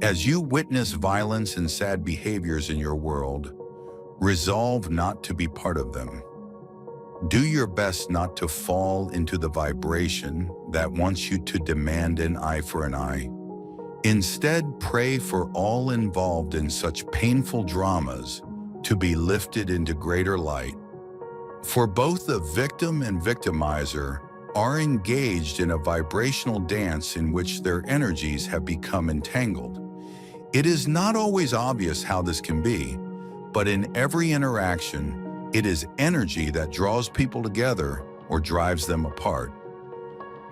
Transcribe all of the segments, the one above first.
As you witness violence and sad behaviors in your world, resolve not to be part of them. Do your best not to fall into the vibration that wants you to demand an eye for an eye. Instead, pray for all involved in such painful dramas to be lifted into greater light. For both the victim and victimizer are engaged in a vibrational dance in which their energies have become entangled. It is not always obvious how this can be, but in every interaction, it is energy that draws people together or drives them apart.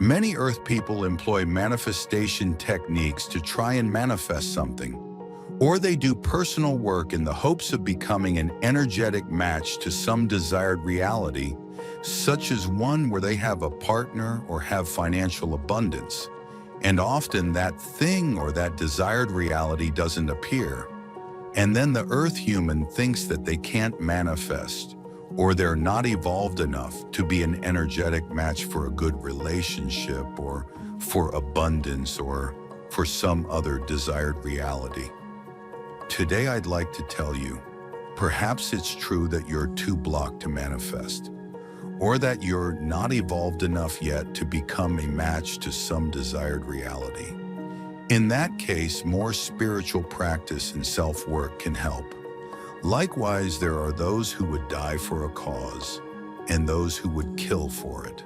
Many Earth people employ manifestation techniques to try and manifest something, or they do personal work in the hopes of becoming an energetic match to some desired reality, such as one where they have a partner or have financial abundance. And often that thing or that desired reality doesn't appear. And then the Earth human thinks that they can't manifest, or they're not evolved enough to be an energetic match for a good relationship, or for abundance, or for some other desired reality. Today I'd like to tell you, perhaps it's true that you're too blocked to manifest, or that you're not evolved enough yet to become a match to some desired reality. In that case, more spiritual practice and self-work can help. Likewise, there are those who would die for a cause and those who would kill for it.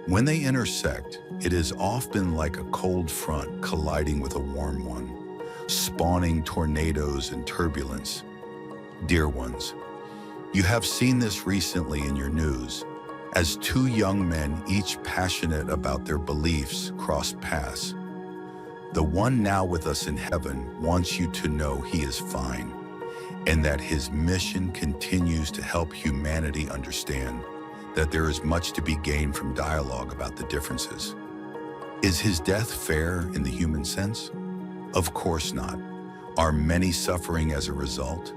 When they intersect, it is often like a cold front colliding with a warm one, spawning tornadoes and turbulence. Dear ones, you have seen this recently in your news, as two young men, each passionate about their beliefs, cross paths. The one now with us in heaven wants you to know he is fine, and that his mission continues to help humanity understand that there is much to be gained from dialogue about the differences. Is his death fair in the human sense? Of course not. Are many suffering as a result?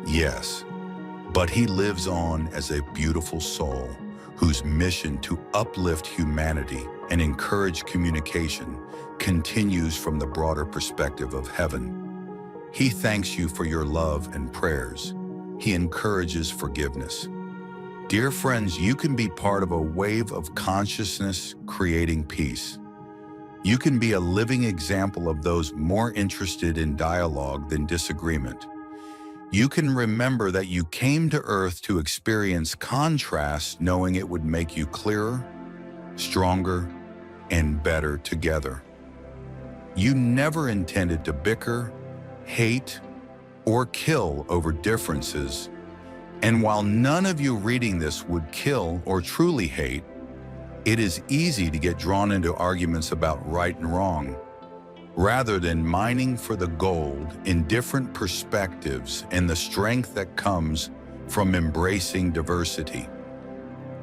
Yes. But he lives on as a beautiful soul whose mission to uplift humanity and encourage communication continues from the broader perspective of heaven. He thanks you for your love and prayers. He encourages forgiveness. Dear friends, you can be part of a wave of consciousness creating peace. You can be a living example of those more interested in dialogue than disagreement. You can remember that you came to Earth to experience contrast, knowing it would make you clearer, stronger, and better together. You never intended to bicker, hate, or kill over differences. And while none of you reading this would kill or truly hate, it is easy to get drawn into arguments about right and wrong, rather than mining for the gold in different perspectives and the strength that comes from embracing diversity.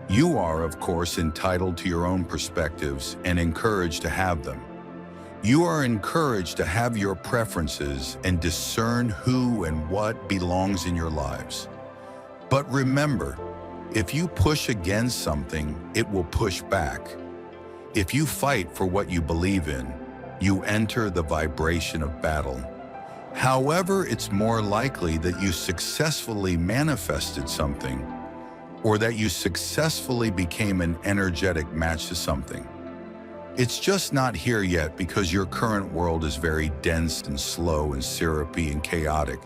You are, of course, entitled to your own perspectives and encouraged to have them. You are encouraged to have your preferences and discern who and what belongs in your lives. But remember, if you push against something, it will push back. If you fight for what you believe in, you enter the vibration of battle. However, it's more likely that you successfully manifested something, or that you successfully became an energetic match to something. It's just not here yet because your current world is very dense and slow and syrupy and chaotic.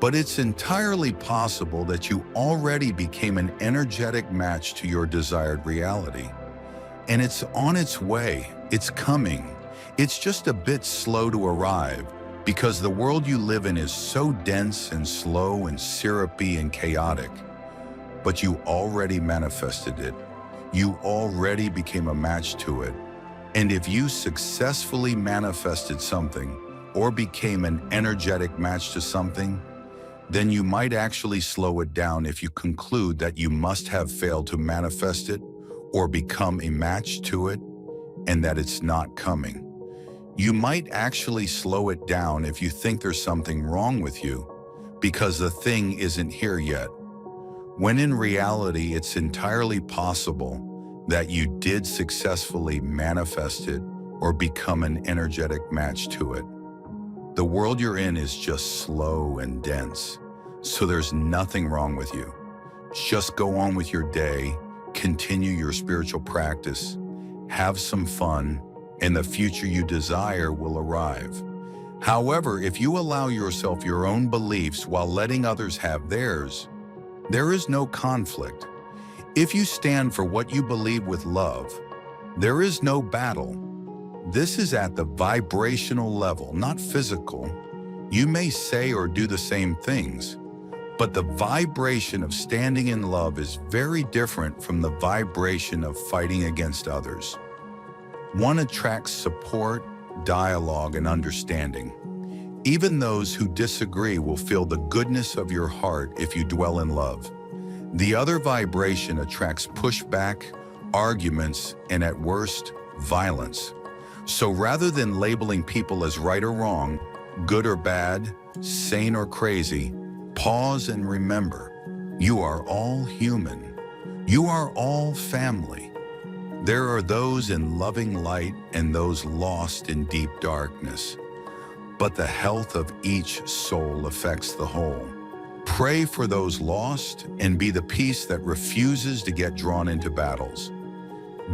But it's entirely possible that you already became an energetic match to your desired reality. And it's on its way, it's coming. It's just a bit slow to arrive because the world you live in is so dense and slow and syrupy and chaotic. But you already manifested it. You already became a match to it. And if you successfully manifested something or became an energetic match to something, then you might actually slow it down if you conclude that you must have failed to manifest it or become a match to it and that it's not coming. You might actually slow it down if you think there's something wrong with you because the thing isn't here yet, when in reality it's entirely possible that you did successfully manifest it or become an energetic match to it. The world you're in is just slow and dense, so there's nothing wrong with you. Just go on with your day, continue your spiritual practice, have some fun, and the future you desire will arrive. However, if you allow yourself your own beliefs while letting others have theirs, there is no conflict. If you stand for what you believe with love, there is no battle. This is at the vibrational level, not physical. You may say or do the same things, but the vibration of standing in love is very different from the vibration of fighting against others. One attracts support, dialogue, and understanding. Even those who disagree will feel the goodness of your heart if you dwell in love. The other vibration attracts pushback, arguments, and at worst, violence. So rather than labeling people as right or wrong, good or bad, sane or crazy, pause and remember, you are all human. You are all family. There are those in loving light and those lost in deep darkness. But the health of each soul affects the whole. Pray for those lost and be the peace that refuses to get drawn into battles.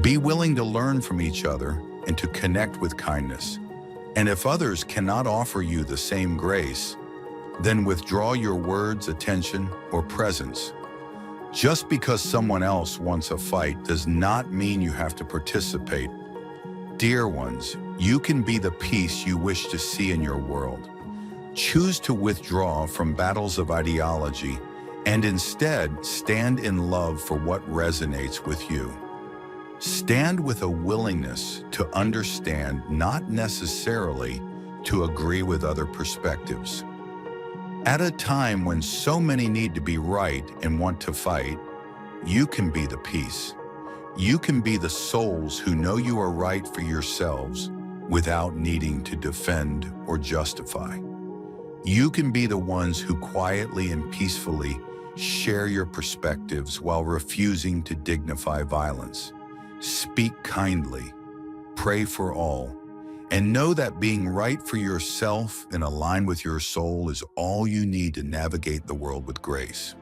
Be willing to learn from each other and to connect with kindness. And if others cannot offer you the same grace, then withdraw your words, attention, or presence. Just because someone else wants a fight does not mean you have to participate. Dear ones, you can be the peace you wish to see in your world. Choose to withdraw from battles of ideology and instead stand in love for what resonates with you. Stand with a willingness to understand, not necessarily to agree with other perspectives. At a time when so many need to be right and want to fight, you can be the peace. You can be the souls who know you are right for yourselves without needing to defend or justify. You can be the ones who quietly and peacefully share your perspectives while refusing to dignify violence. Speak kindly, pray for all, and know that being right for yourself and aligned with your soul is all you need to navigate the world with grace.